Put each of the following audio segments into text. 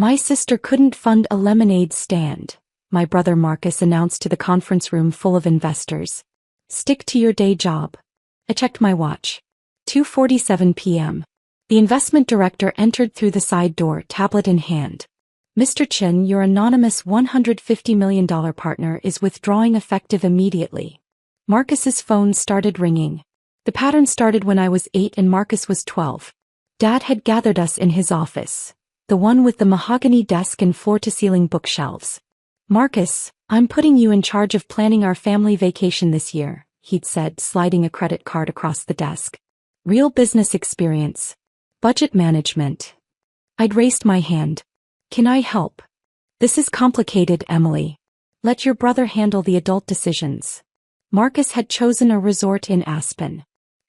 My sister couldn't fund a lemonade stand, my brother Marcus announced to the conference room full of investors. Stick to your day job. I checked my watch. 2:47 p.m. The investment director entered through the side door, tablet in hand. Mr. Chin, your anonymous $150 million partner is withdrawing effective immediately. Marcus's phone started ringing. The pattern started when I was 8 and Marcus was 12. Dad had gathered us in his office, the one with the mahogany desk and floor-to-ceiling bookshelves. Marcus, I'm putting you in charge of planning our family vacation this year, he'd said, sliding a credit card across the desk. Real business experience. Budget management. I'd raised my hand. Can I help? This is complicated, Emily. Let your brother handle the adult decisions. Marcus had chosen a resort in Aspen.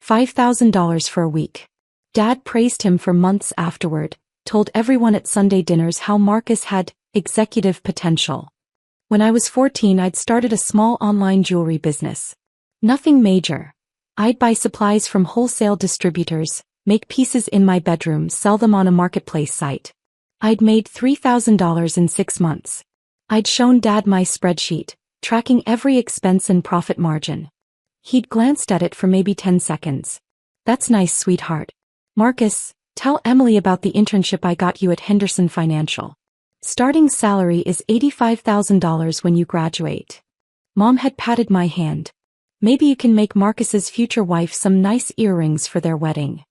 $5,000 for a week. Dad praised him for months afterward, told everyone at Sunday dinners how Marcus had executive potential. When I was 14, I'd started a small online jewelry business. Nothing major. I'd buy supplies from wholesale distributors, make pieces in my bedroom, sell them on a marketplace site. I'd made $3,000 in 6 months. I'd shown Dad my spreadsheet, tracking every expense and profit margin. He'd glanced at it for maybe 10 seconds. That's nice, sweetheart. Marcus, tell Emily about the internship I got you at Henderson Financial. Starting salary is $85,000 when you graduate. Mom had patted my hand. Maybe you can make Marcus's future wife some nice earrings for their wedding.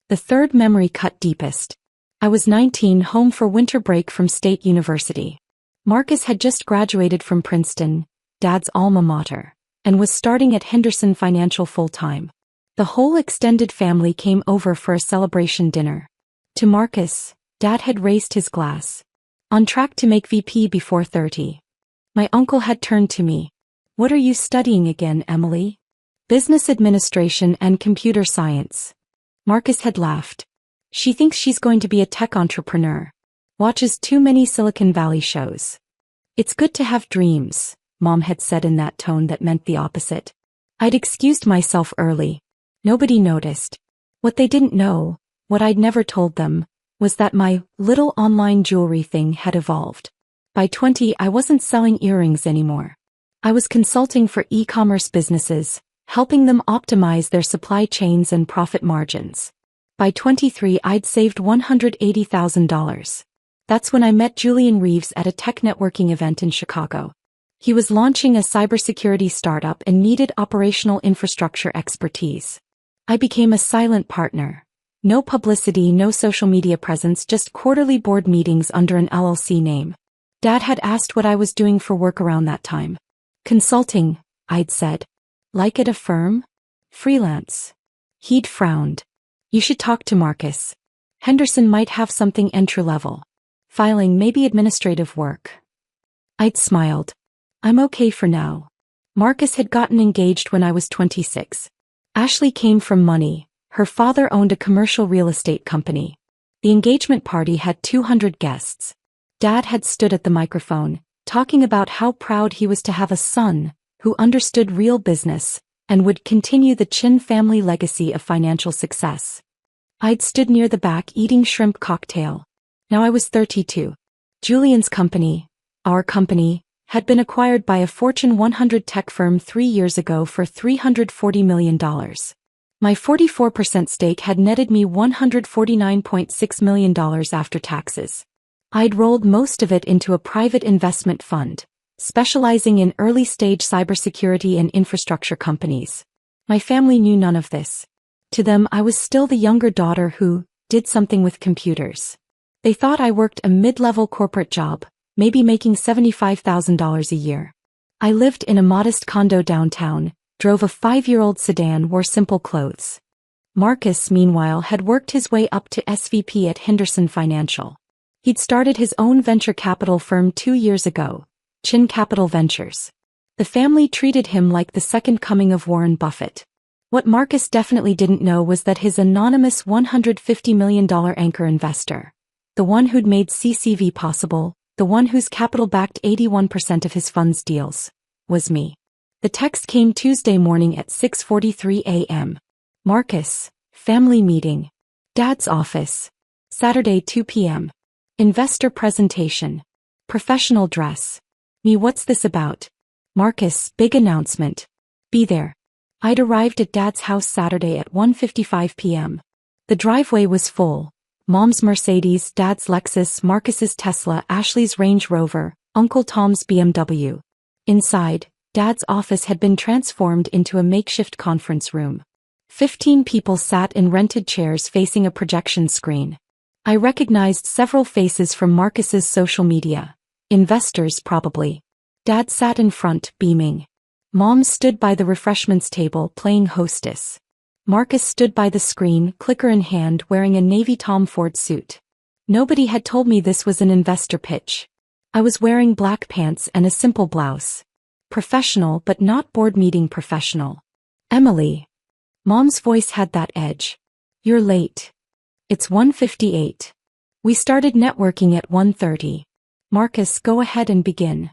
The third memory cut deepest. I was 19, home for winter break from State University. Marcus had just graduated from Princeton, Dad's alma mater, and was starting at Henderson Financial full-time. The whole extended family came over for a celebration dinner. To Marcus, Dad had raised his glass. On track to make VP before 30. My uncle had turned to me. What are you studying again, Emily? Business administration and computer science. Marcus had laughed. She thinks she's going to be a tech entrepreneur. Watches too many Silicon Valley shows. It's good to have dreams, Mom had said in that tone that meant the opposite. I'd excused myself early. Nobody noticed. What they didn't know, what I'd never told them, was that my little online jewelry thing had evolved. By 20, I wasn't selling earrings anymore. I was consulting for e-commerce businesses, helping them optimize their supply chains and profit margins. By 23, I'd saved $180,000. That's when I met Julian Reeves at a tech networking event in Chicago. He was launching a cybersecurity startup and needed operational infrastructure expertise. I became a silent partner. No publicity, no social media presence, just quarterly board meetings under an LLC name. Dad had asked what I was doing for work around that time. Consulting, I'd said. Like at a firm? Freelance. He'd frowned. You should talk to Marcus. Henderson might have something entry-level. Filing, maybe administrative work. I'd smiled. I'm okay for now. Marcus had gotten engaged when I was 26. Ashley came from money. Her father owned a commercial real estate company. The engagement party had 200 guests. Dad had stood at the microphone, talking about how proud he was to have a son who understood real business and would continue the Chin family legacy of financial success. I'd stood near the back eating shrimp cocktail. Now I was 32. Julian's company, our company, had been acquired by a Fortune 100 tech firm 3 years ago for $340 million. My 44% stake had netted me $149.6 million after taxes. I'd rolled most of it into a private investment fund, specializing in early-stage cybersecurity and infrastructure companies. My family knew none of this. To them, I was still the younger daughter who did something with computers. They thought I worked a mid-level corporate job, maybe making $75,000 a year. I lived in a modest condo downtown, drove a 5-year-old sedan, wore simple clothes. Marcus, meanwhile, had worked his way up to SVP at Henderson Financial. He'd started his own venture capital firm 2 years ago, Chin Capital Ventures. The family treated him like the second coming of Warren Buffett. What Marcus definitely didn't know was that his anonymous $150 million anchor investor, the one who'd made CCV possible, the one whose capital backed 81% of his fund's deals, was me. The text came Tuesday morning at 6:43 a.m. Marcus, family meeting. Dad's office. Saturday 2 p.m. Investor presentation. Professional dress. Me, what's this about? Marcus, big announcement. Be there. I'd arrived at Dad's house Saturday at 1:55 p.m. The driveway was full. Mom's Mercedes, Dad's Lexus, Marcus's Tesla, Ashley's Range Rover, Uncle Tom's BMW. Inside, Dad's office had been transformed into a makeshift conference room. 15 people sat in rented chairs facing a projection screen. I recognized several faces from Marcus's social media. Investors, probably. Dad sat in front, beaming. Mom stood by the refreshments table, playing hostess. Marcus stood by the screen, clicker in hand, wearing a navy Tom Ford suit. Nobody had told me this was an investor pitch. I was wearing black pants and a simple blouse. Professional but not board meeting professional. Emily. Mom's voice had that edge. You're late. It's 1:58. We started networking at 1:30. Marcus, go ahead and begin.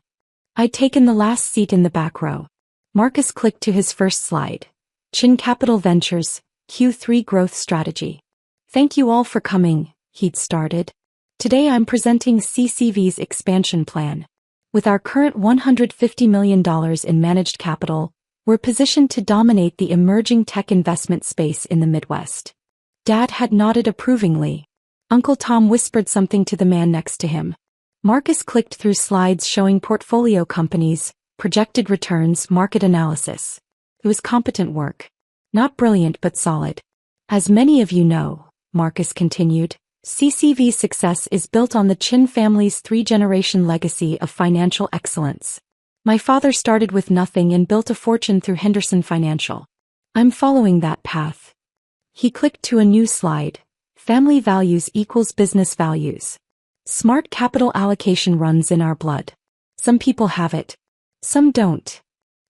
I'd taken the last seat in the back row. Marcus clicked to his first slide. Chin Capital Ventures, Q3 Growth Strategy. Thank you all for coming, he'd started. Today I'm presenting CCV's expansion plan. With our current $150 million in managed capital, we're positioned to dominate the emerging tech investment space in the Midwest. Dad had nodded approvingly. Uncle Tom whispered something to the man next to him. Marcus clicked through slides showing portfolio companies, projected returns, market analysis. It was competent work. Not brilliant but solid. As many of you know, Marcus continued, CCV's success is built on the Chin family's 3-generation legacy of financial excellence. My father started with nothing and built a fortune through Henderson Financial. I'm following that path. He clicked to a new slide. Family values equals business values. Smart capital allocation runs in our blood. Some people have it. Some don't.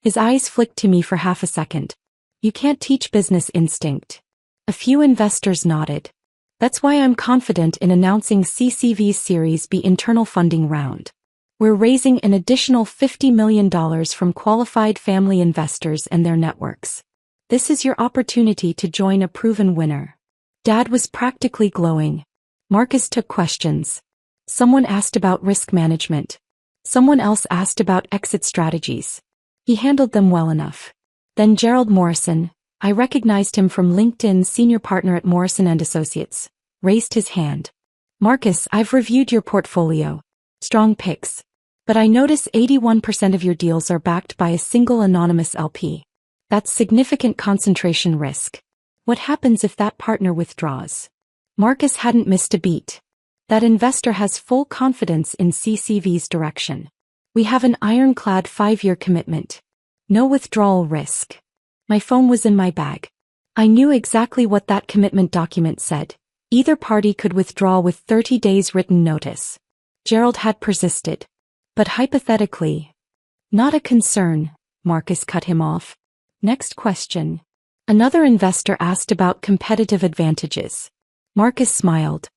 His eyes flicked to me for half a second. You can't teach business instinct. A few investors nodded. That's why I'm confident in announcing CCV's Series B internal funding round. We're raising an additional $50 million from qualified family investors and their networks. This is your opportunity to join a proven winner. Dad was practically glowing. Marcus took questions. Someone asked about risk management. Someone else asked about exit strategies. He handled them well enough. Then Gerald Morrison, I recognized him from LinkedIn, senior partner at Morrison & Associates, raised his hand. Marcus, I've reviewed your portfolio. Strong picks. But I notice 81% of your deals are backed by a single anonymous LP. That's significant concentration risk. What happens if that partner withdraws? Marcus hadn't missed a beat. That investor has full confidence in CCV's direction. We have an ironclad 5-year commitment. No withdrawal risk. My phone was in my bag. I knew exactly what that commitment document said. Either party could withdraw with 30 days written notice. Gerald had persisted. But hypothetically. Not a concern, Marcus cut him off. Next question. Another investor asked about competitive advantages. Marcus smiled.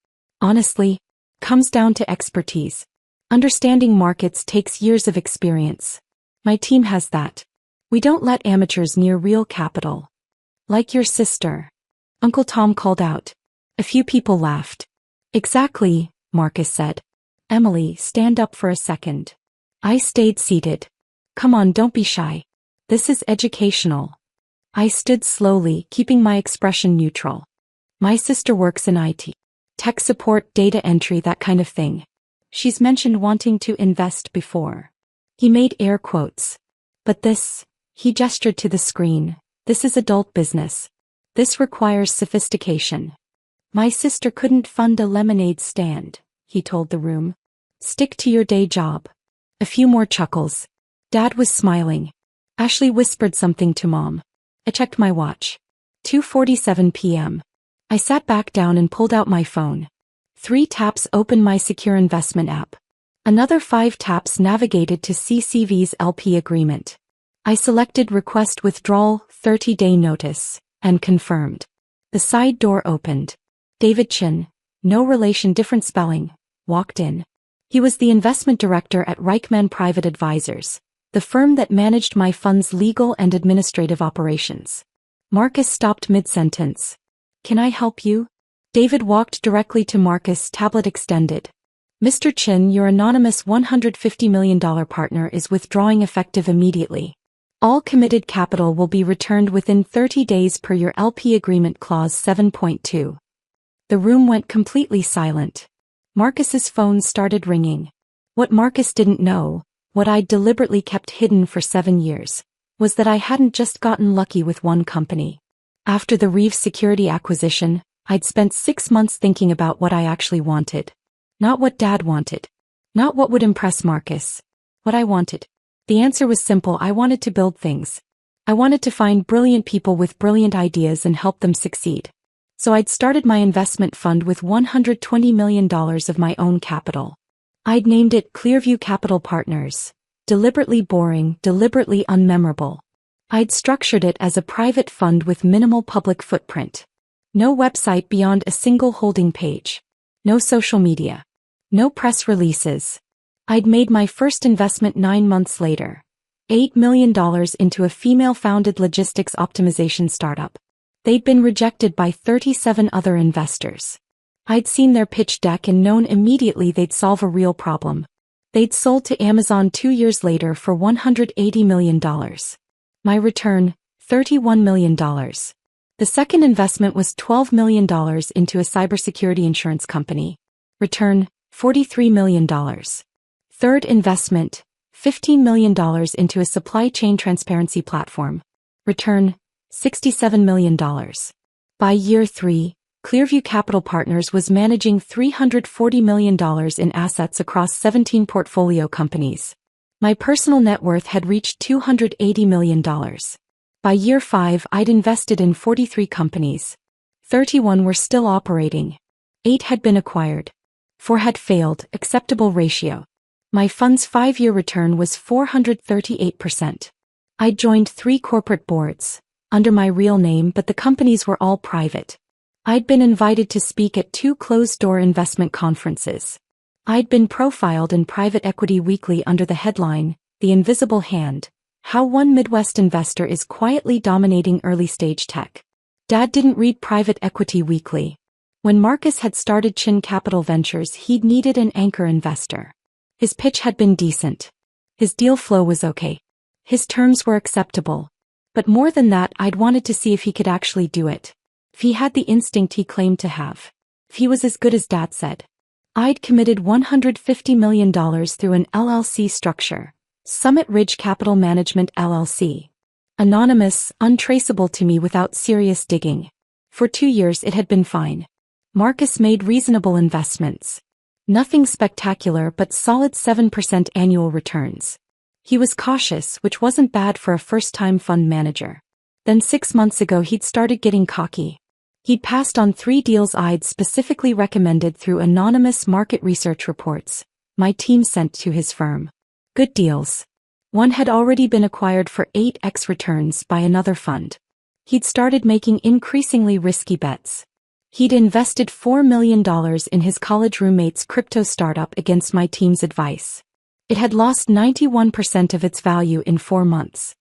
Honestly, comes down to expertise. Understanding markets takes years of experience. My team has that. We don't let amateurs near real capital. Like your sister. Uncle Tom called out. A few people laughed. Exactly, Marcus said. Emily, stand up for a second. I stayed seated. Come on, don't be shy. This is educational. I stood slowly, keeping my expression neutral. My sister works in IT. Tech support, data entry, that kind of thing. She's mentioned wanting to invest before. He made air quotes. But this, he gestured to the screen, this is adult business. This requires sophistication. My sister couldn't fund a lemonade stand, he told the room. Stick to your day job. A few more chuckles. Dad was smiling. Ashley whispered something to Mom. I checked my watch. 2:47 p.m. I sat back down and pulled out my phone. 3 taps opened my secure investment app. Another 5 taps navigated to CCV's LP agreement. I selected Request Withdrawal, 30-day notice, and confirmed. The side door opened. David Chin, no relation, different spelling, walked in. He was the investment director at Reichman Private Advisors, the firm that managed my fund's legal and administrative operations. Marcus stopped mid-sentence. Can I help you? David walked directly to Marcus, tablet extended. Mr. Chin, your anonymous $150 million partner is withdrawing effective immediately. All committed capital will be returned within 30 days per your LP Agreement Clause 7.2. The room went completely silent. Marcus's phone started ringing. What Marcus didn't know, what I'd deliberately kept hidden for 7 years, was that I hadn't just gotten lucky with one company. After the Reeve Security acquisition, I'd spent 6 months thinking about what I actually wanted. Not what Dad wanted. Not what would impress Marcus. What I wanted. The answer was simple: I wanted to build things. I wanted to find brilliant people with brilliant ideas and help them succeed. So I'd started my investment fund with $120 million of my own capital. I'd named it Clearview Capital Partners. Deliberately boring, deliberately unmemorable. I'd structured it as a private fund with minimal public footprint. No website beyond a single holding page. No social media. No press releases. I'd made my first investment 9 months later. $8 million into a female-founded logistics optimization startup. They'd been rejected by 37 other investors. I'd seen their pitch deck and known immediately they'd solve a real problem. They'd sold to Amazon 2 years later for $180 million. My return, $31 million. The second investment was $12 million into a cybersecurity insurance company. Return, $43 million. Third investment, $15 million into a supply chain transparency platform. Return, $67 million. By year 3, Clearview Capital Partners was managing $340 million in assets across 17 portfolio companies. My personal net worth had reached $280 million. By year 5, I'd invested in 43 companies. 31 were still operating. 8 had been acquired. 4 had failed, acceptable ratio. My fund's 5-year return was 438%. I'd joined 3 corporate boards, under my real name, but the companies were all private. I'd been invited to speak at 2 closed-door investment conferences. I'd been profiled in Private Equity Weekly under the headline, The Invisible Hand, How One Midwest Investor is Quietly Dominating Early-Stage Tech. Dad didn't read Private Equity Weekly. When Marcus had started Chin Capital Ventures, he'd needed an anchor investor. His pitch had been decent. His deal flow was okay. His terms were acceptable. But more than that, I'd wanted to see if he could actually do it. If he had the instinct he claimed to have. If he was as good as Dad said. I'd committed $150 million through an LLC structure. Summit Ridge Capital Management LLC. Anonymous, untraceable to me without serious digging. For 2 years it had been fine. Marcus made reasonable investments. Nothing spectacular but solid 7% annual returns. He was cautious, which wasn't bad for a first-time fund manager. Then 6 months ago he'd started getting cocky. He'd passed on 3 deals I'd specifically recommended through anonymous market research reports my team sent to his firm. Good deals. One had already been acquired for 8x returns by another fund. He'd started making increasingly risky bets. He'd invested $4 million in his college roommate's crypto startup against my team's advice. It had lost 91% of its value in 4 months.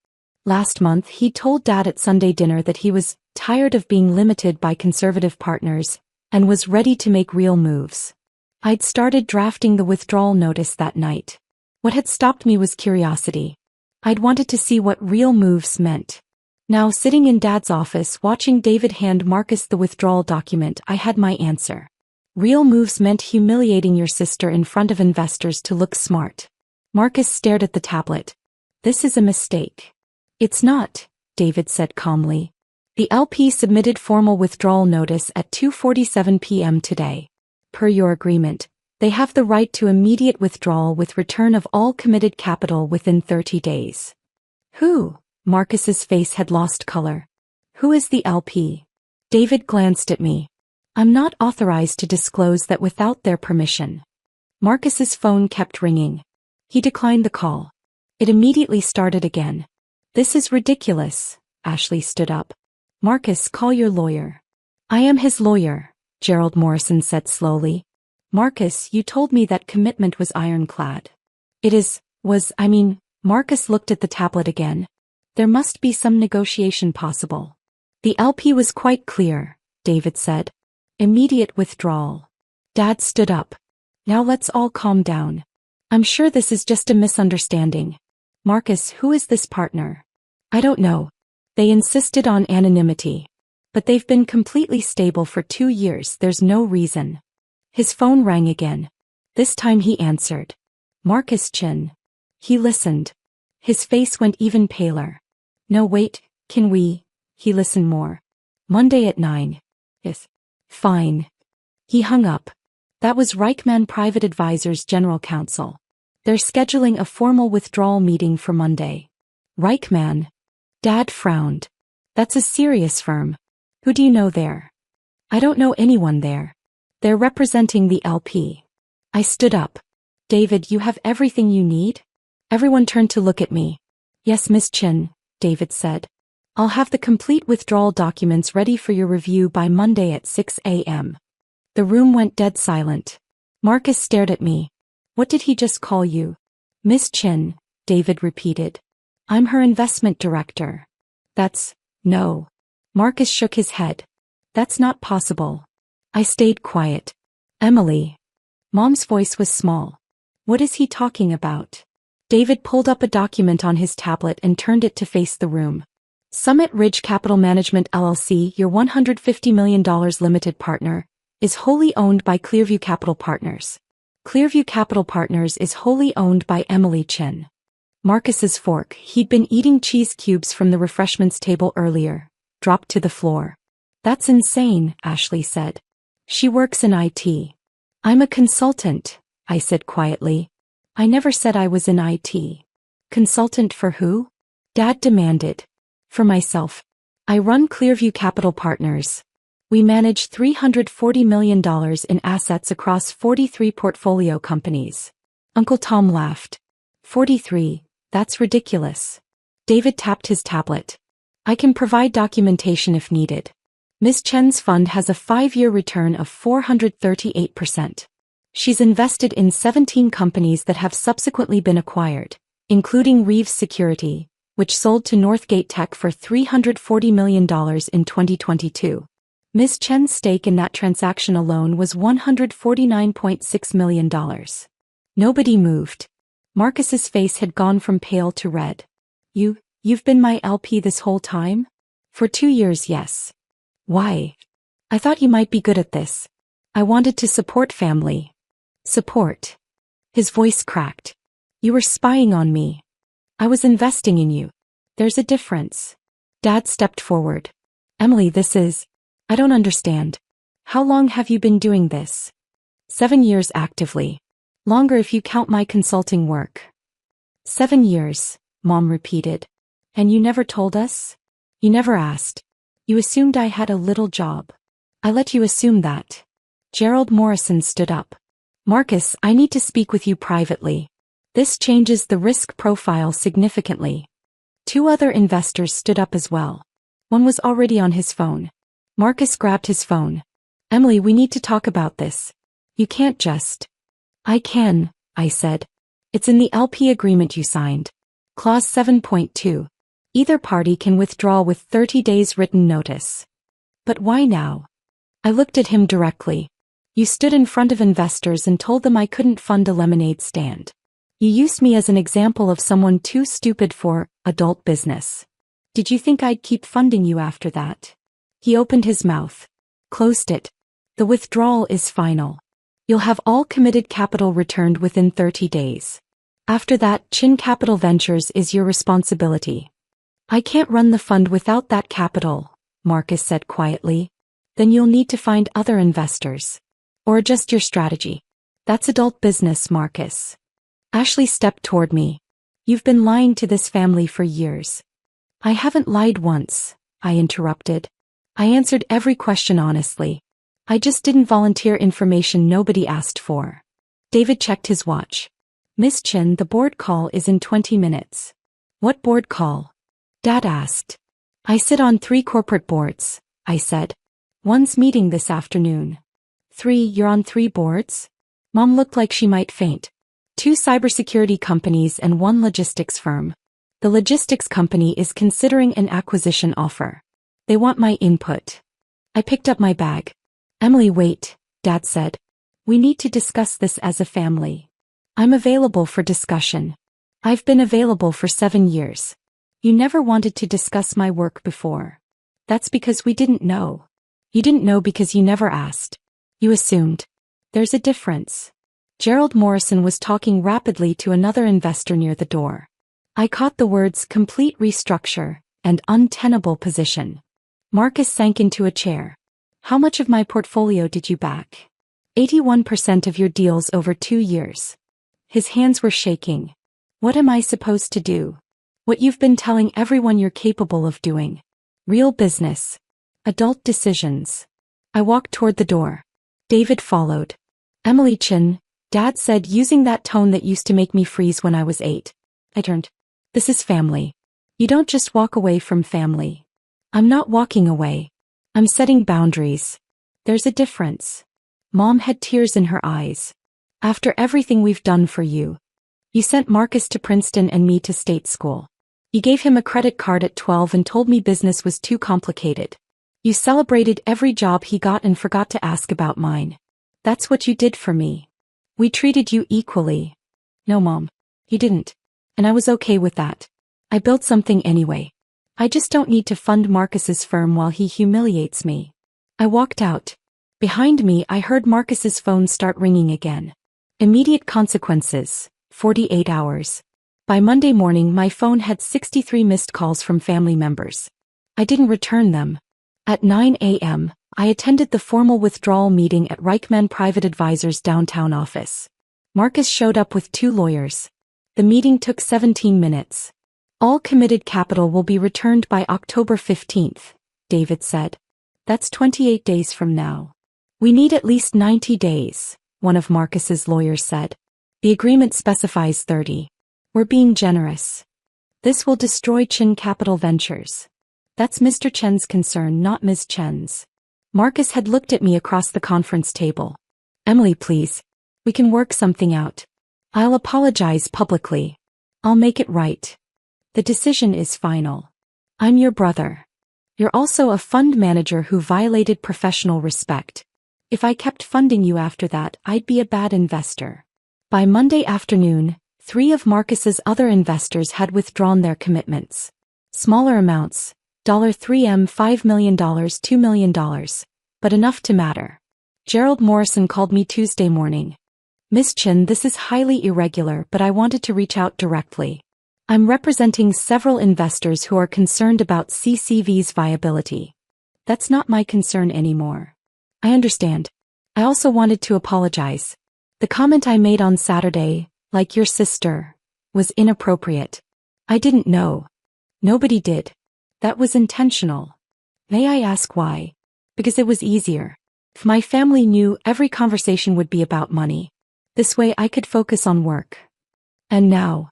Last month he told Dad at Sunday dinner that he was tired of being limited by conservative partners and was ready to make real moves. I'd started drafting the withdrawal notice that night. What had stopped me was curiosity. I'd wanted to see what real moves meant. Now, sitting in Dad's office watching David hand Marcus the withdrawal document, I had my answer. Real moves meant humiliating your sister in front of investors to look smart. Marcus stared at the tablet. This is a mistake. It's not, David said calmly. The LP submitted formal withdrawal notice at 2:47 p.m. today. Per your agreement, they have the right to immediate withdrawal with return of all committed capital within 30 days. Who? Marcus's face had lost color. Who is the LP? David glanced at me. I'm not authorized to disclose that without their permission. Marcus's phone kept ringing. He declined the call. It immediately started again. This is ridiculous. Ashley stood up. Marcus, call your lawyer. I am his lawyer, Gerald Morrison said slowly. Marcus, you told me that commitment was ironclad. It is, Marcus looked at the tablet again. There must be some negotiation possible. The LP was quite clear, David said. Immediate withdrawal. Dad stood up. Now let's all calm down. I'm sure this is just a misunderstanding. Marcus, who is this partner? I don't know. They insisted on anonymity. But they've been completely stable for 2 years, there's no reason. His phone rang again. This time he answered. Marcus Chin. He listened. His face went even paler. No wait, can we? He listened more. Monday at 9. Yes. Fine. He hung up. That was Reichman Private Advisors General Counsel. They're scheduling a formal withdrawal meeting for Monday. Reichman? Dad frowned. That's a serious firm. Who do you know there? I don't know anyone there. They're representing the LP. I stood up. David, you have everything you need? Everyone turned to look at me. Yes, Miss Chin, David said. I'll have the complete withdrawal documents ready for your review by Monday at 6 a.m. The room went dead silent. Marcus stared at me. What did he just call you? Miss Chin, David repeated. I'm her investment director. No. Marcus shook his head. That's not possible. I stayed quiet. Emily. Mom's voice was small. What is he talking about? David pulled up a document on his tablet and turned it to face the room. Summit Ridge Capital Management LLC, your $150 million limited partner, is wholly owned by Clearview Capital Partners. Clearview Capital Partners is wholly owned by Emily Chin. Marcus's fork, he'd been eating cheese cubes from the refreshments table earlier, dropped to the floor. That's insane, Ashley said. She works in IT. I'm a consultant, I said quietly. I never said I was in IT. Consultant for who? Dad demanded. For myself. I run Clearview Capital Partners. We manage $340 million in assets across 43 portfolio companies. Uncle Tom laughed. 43, that's ridiculous. David tapped his tablet. I can provide documentation if needed. Ms. Chen's fund has a 5-year return of 438%. She's invested in 17 companies that have subsequently been acquired, including Reeves Security, which sold to Northgate Tech for $340 million in 2022. Ms. Chen's stake in that transaction alone was $149.6 million. Nobody moved. Marcus's face had gone from pale to red. You've been my LP this whole time? For 2 years, yes. Why? I thought you might be good at this. I wanted to support family. Support. His voice cracked. You were spying on me. I was investing in you. There's a difference. Dad stepped forward. Emily, I don't understand. How long have you been doing this? 7 years actively. Longer if you count my consulting work. 7 years, Mom repeated. And you never told us? You never asked. You assumed I had a little job. I let you assume that. Gerald Morrison stood up. Marcus, I need to speak with you privately. This changes the risk profile significantly. 2 other investors stood up as well. One was already on his phone. Marcus grabbed his phone. Emily, we need to talk about this. You can't just. I can, I said. It's in the LP agreement you signed. Clause 7.2. Either party can withdraw with 30 days written notice. But why now? I looked at him directly. You stood in front of investors and told them I couldn't fund a lemonade stand. You used me as an example of someone too stupid for adult business. Did you think I'd keep funding you after that? He opened his mouth. Closed it. The withdrawal is final. You'll have all committed capital returned within 30 days. After that, Chin Capital Ventures is your responsibility. I can't run the fund without that capital, Marcus said quietly. Then you'll need to find other investors. Or adjust your strategy. That's adult business, Marcus. Ashley stepped toward me. You've been lying to this family for years. I haven't lied once, I interrupted. I answered every question honestly. I just didn't volunteer information nobody asked for. David checked his watch. Miss Chin, the board call is in 20 minutes. What board call? Dad asked. I sit on 3 corporate boards, I said. One's meeting this afternoon. 3, you're on 3 boards? Mom looked like she might faint. 2 cybersecurity companies and 1 logistics firm. The logistics company is considering an acquisition offer. They want my input. I picked up my bag. Emily, wait, Dad said. We need to discuss this as a family. I'm available for discussion. I've been available for 7 years. You never wanted to discuss my work before. That's because we didn't know. You didn't know because you never asked. You assumed. There's a difference. Gerald Morrison was talking rapidly to another investor near the door. I caught the words complete restructure and untenable position. Marcus sank into a chair. How much of my portfolio did you back? 81% of your deals over 2 years. His hands were shaking. What am I supposed to do? What you've been telling everyone you're capable of doing. Real business. Adult decisions. I walked toward the door. David followed. Emily Chin, Dad said using that tone that used to make me freeze when I was 8. I turned. This is family. You don't just walk away from family. I'm not walking away. I'm setting boundaries. There's a difference. Mom had tears in her eyes. After everything we've done for you. You sent Marcus to Princeton and me to state school. You gave him a credit card at 12 and told me business was too complicated. You celebrated every job he got and forgot to ask about mine. That's what you did for me. We treated you equally. No, Mom. You didn't. And I was okay with that. I built something anyway. I just don't need to fund Marcus's firm while he humiliates me. I walked out. Behind me, I heard Marcus's phone start ringing again. Immediate consequences, 48 hours. By Monday morning, my phone had 63 missed calls from family members. I didn't return them. At 9 a.m., I attended the formal withdrawal meeting at Reichman Private Advisors' downtown office. Marcus showed up with 2 lawyers. The meeting took 17 minutes. All committed capital will be returned by October 15th, David said. That's 28 days from now. We need at least 90 days, one of Marcus's lawyers said. The agreement specifies 30. We're being generous. This will destroy Chen Capital Ventures. That's Mr. Chen's concern, not Ms. Chen's. Marcus had looked at me across the conference table. Emily, please. We can work something out. I'll apologize publicly. I'll make it right. The decision is final. I'm your brother. You're also a fund manager who violated professional respect. If I kept funding you after that, I'd be a bad investor. By Monday afternoon, 3 of Marcus's other investors had withdrawn their commitments. Smaller amounts, $3M, $5 million, $2 million, but enough to matter. Gerald Morrison called me Tuesday morning. Miss Chin, this is highly irregular, but I wanted to reach out directly. I'm representing several investors who are concerned about CCV's viability. That's not my concern anymore. I understand. I also wanted to apologize. The comment I made on Saturday, like your sister, was inappropriate. I didn't know. Nobody did. That was intentional. May I ask why? Because it was easier. If my family knew, every conversation would be about money. This way I could focus on work. And now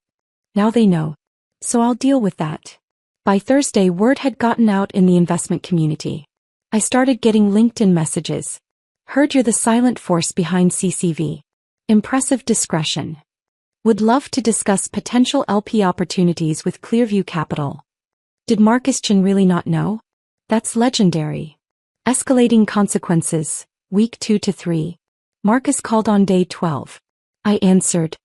they know. So I'll deal with that. By Thursday, word had gotten out in the investment community. I started getting LinkedIn messages. Heard you're the silent force behind CCV. Impressive discretion. Would love to discuss potential LP opportunities with Clearview Capital. Did Marcus Chin really not know? That's legendary. Escalating consequences, week 2 to 3. Marcus called on day 12. I answered.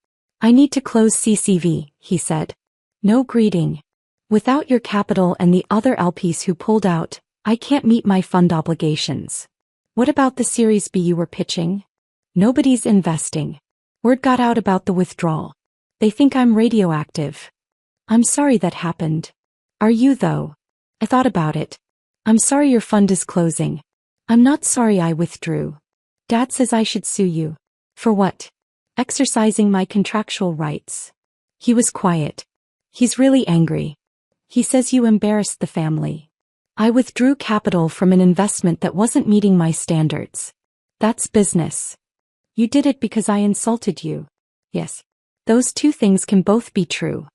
I need to close CCV, he said. No greeting. Without your capital and the other LPs who pulled out, I can't meet my fund obligations. What about the Series B you were pitching? Nobody's investing. Word got out about the withdrawal. They think I'm radioactive. I'm sorry that happened. Are you though? I thought about it. I'm sorry your fund is closing. I'm not sorry I withdrew. Dad says I should sue you. For what? Exercising my contractual rights. He was quiet. He's really angry. He says you embarrassed the family. I withdrew capital from an investment that wasn't meeting my standards. That's business. You did it because I insulted you. Yes. Those 2 things can both be true.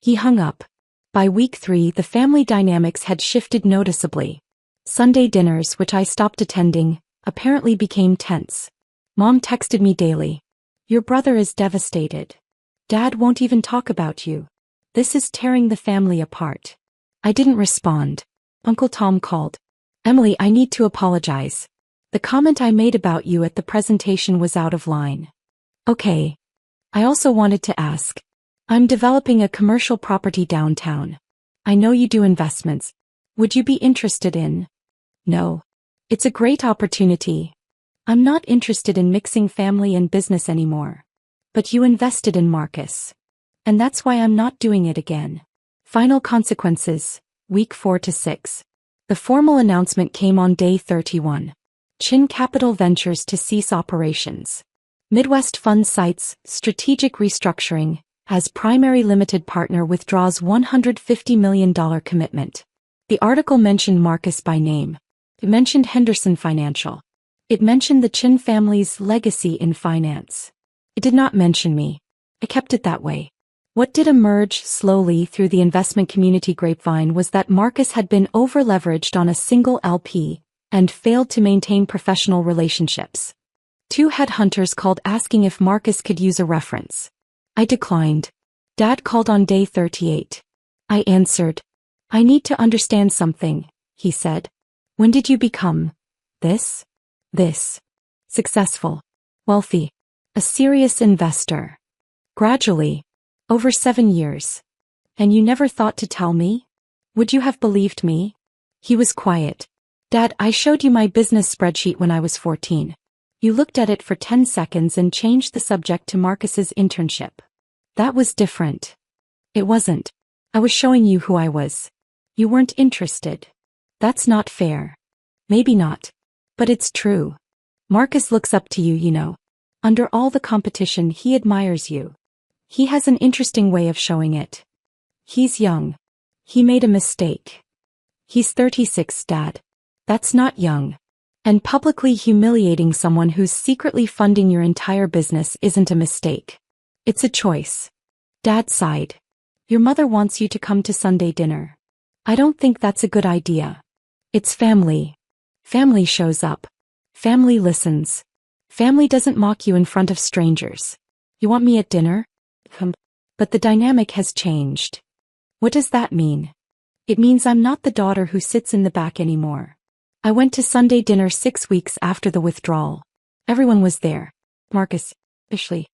He hung up. By week 3, the family dynamics had shifted noticeably. Sunday dinners, which I stopped attending, apparently became tense. Mom texted me daily. Your brother is devastated. Dad won't even talk about you. This is tearing the family apart. I didn't respond. Uncle Tom called. Emily, I need to apologize. The comment I made about you at the presentation was out of line. Okay. I also wanted to ask. I'm developing a commercial property downtown. I know you do investments. Would you be interested in? No. It's a great opportunity. I'm not interested in mixing family and business anymore. But you invested in Marcus. And that's why I'm not doing it again. Final consequences, week 4 to 6. The formal announcement came on day 31. Chin Capital Ventures to cease operations. Midwest Fund cites strategic restructuring as primary limited partner withdraws $150 million commitment. The article mentioned Marcus by name. It mentioned Henderson Financial. It mentioned the Chin family's legacy in finance. It did not mention me. I kept it that way. What did emerge slowly through the investment community grapevine was that Marcus had been over-leveraged on a single LP and failed to maintain professional relationships. 2 headhunters called asking if Marcus could use a reference. I declined. Dad called on day 38. I answered. I need to understand something, he said. When did you become this? Successful. Wealthy. A serious investor. Gradually. Over 7 years. And you never thought to tell me? Would you have believed me? He was quiet. Dad, I showed you my business spreadsheet when I was 14. You looked at it for 10 seconds and changed the subject to Marcus's internship. That was different. It wasn't. I was showing you who I was. You weren't interested. That's not fair. Maybe not. But it's true. Marcus looks up to you, you know. Under all the competition, he admires you. He has an interesting way of showing it. He's young. He made a mistake. He's 36, Dad. That's not young. And publicly humiliating someone who's secretly funding your entire business isn't a mistake. It's a choice. Dad sighed. Your mother wants you to come to Sunday dinner. I don't think that's a good idea. It's family. Family shows up. Family listens. Family doesn't mock you in front of strangers. You want me at dinner? But the dynamic has changed. What does that mean? It means I'm not the daughter who sits in the back anymore. I went to Sunday dinner 6 weeks after the withdrawal. Everyone was there. Marcus, Ashley,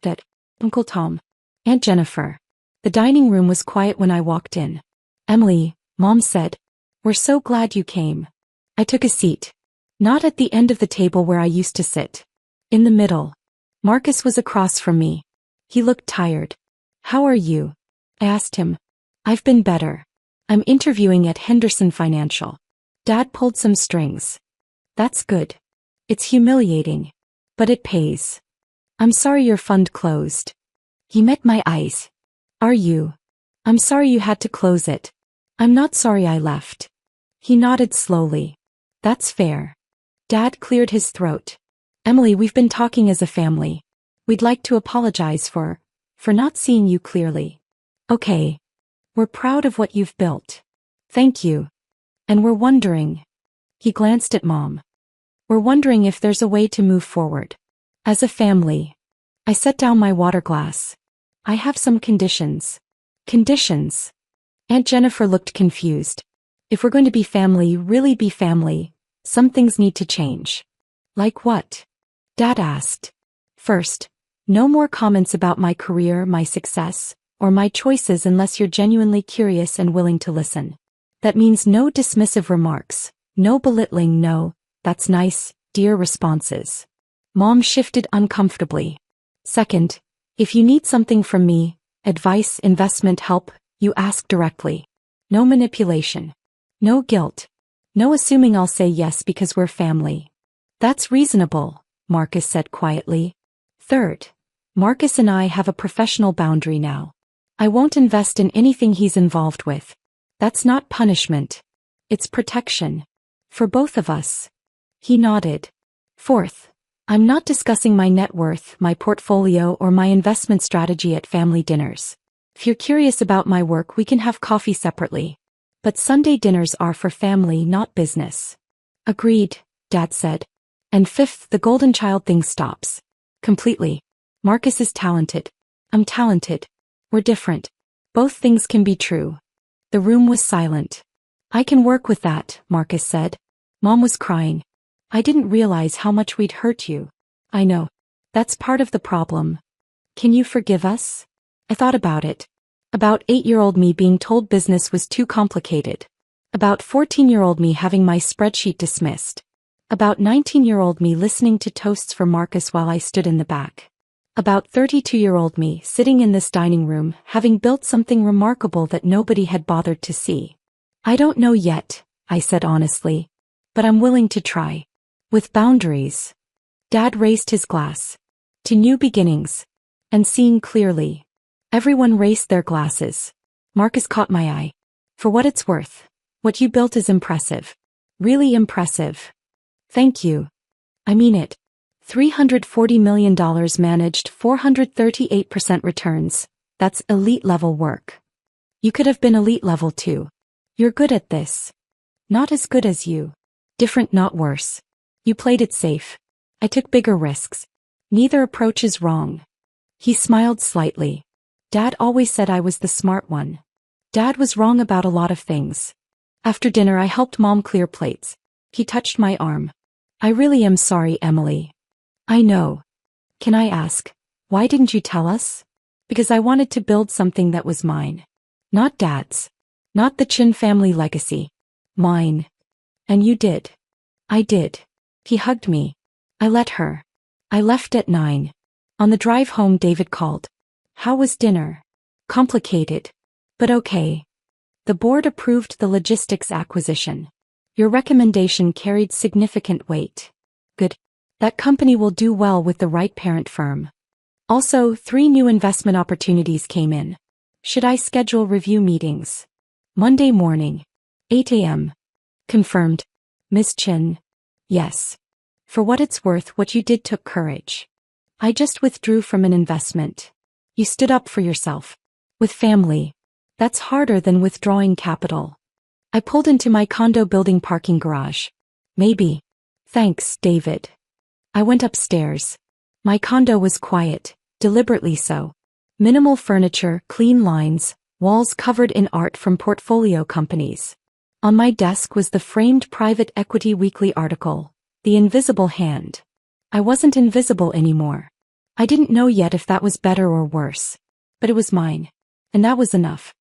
Dad, Uncle Tom, Aunt Jennifer. The dining room was quiet when I walked in. Emily, Mom said, "We're so glad you came." I took a seat. Not at the end of the table where I used to sit. In the middle. Marcus was across from me. He looked tired. How are you? I asked him. I've been better. I'm interviewing at Henderson Financial. Dad pulled some strings. That's good. It's humiliating. But it pays. I'm sorry your fund closed. He met my eyes. Are you? I'm sorry you had to close it. I'm not sorry I left. He nodded slowly. That's fair. Dad cleared his throat. Emily, we've been talking as a family. We'd like to apologize for not seeing you clearly. Okay. We're proud of what you've built. Thank you. And we're wondering. He glanced at Mom. We're wondering if there's a way to move forward. As a family. I set down my water glass. I have some conditions. Conditions? Aunt Jennifer looked confused. If we're going to be family, really be family, some things need to change. Like what? Dad asked. First, no more comments about my career, my success, or my choices unless you're genuinely curious and willing to listen. That means no dismissive remarks, no belittling, no, that's nice, dear responses. Mom shifted uncomfortably. Second, if you need something from me, advice, investment help, you ask directly. No manipulation. No guilt. No assuming I'll say yes because we're family. That's reasonable, Marcus said quietly. Third, Marcus and I have a professional boundary now. I won't invest in anything he's involved with. That's not punishment. It's protection. For both of us. He nodded. Fourth, I'm not discussing my net worth, my portfolio, or my investment strategy at family dinners. If you're curious about my work, we can have coffee separately. But Sunday dinners are for family, not business. Agreed, Dad said. And fifth, the golden child thing stops. Completely. Marcus is talented. I'm talented. We're different. Both things can be true. The room was silent. I can work with that, Marcus said. Mom was crying. I didn't realize how much we'd hurt you. I know. That's part of the problem. Can you forgive us? I thought about it. About 8-year-old me being told business was too complicated. About 14-year-old me having my spreadsheet dismissed. About 19-year-old me listening to toasts for Marcus while I stood in the back. About 32-year-old me sitting in this dining room having built something remarkable that nobody had bothered to see. I don't know yet, I said honestly. But I'm willing to try. With boundaries. Dad raised his glass. To new beginnings. And seeing clearly. Everyone raised their glasses. Marcus caught my eye. For what it's worth. What you built is impressive. Really impressive. Thank you. I mean it. $340 million managed 438% returns. That's elite level work. You could have been elite level too. You're good at this. Not as good as you. Different, not worse. You played it safe. I took bigger risks. Neither approach is wrong. He smiled slightly. Dad always said I was the smart one. Dad was wrong about a lot of things. After dinner I helped Mom clear plates. He touched my arm. I really am sorry, Emily. I know. Can I ask, why didn't you tell us? Because I wanted to build something that was mine. Not Dad's. Not the Chin family legacy. Mine. And you did. I did. He hugged me. I let her. I left at 9. On the drive home David called. How was dinner? Complicated. But okay. The board approved the logistics acquisition. Your recommendation carried significant weight. Good. That company will do well with the right parent firm. Also, 3 new investment opportunities came in. Should I schedule review meetings? Monday morning. 8 a.m. Confirmed. Miss Chin. Yes. For what it's worth, what you did took courage. I just withdrew from an investment. You stood up for yourself. With family. That's harder than withdrawing capital. I pulled into my condo building parking garage. Maybe. Thanks, David. I went upstairs. My condo was quiet, deliberately so. Minimal furniture, clean lines, walls covered in art from portfolio companies. On my desk was the framed private equity weekly article, The Invisible Hand. I wasn't invisible anymore. I didn't know yet if that was better or worse. But it was mine. And that was enough.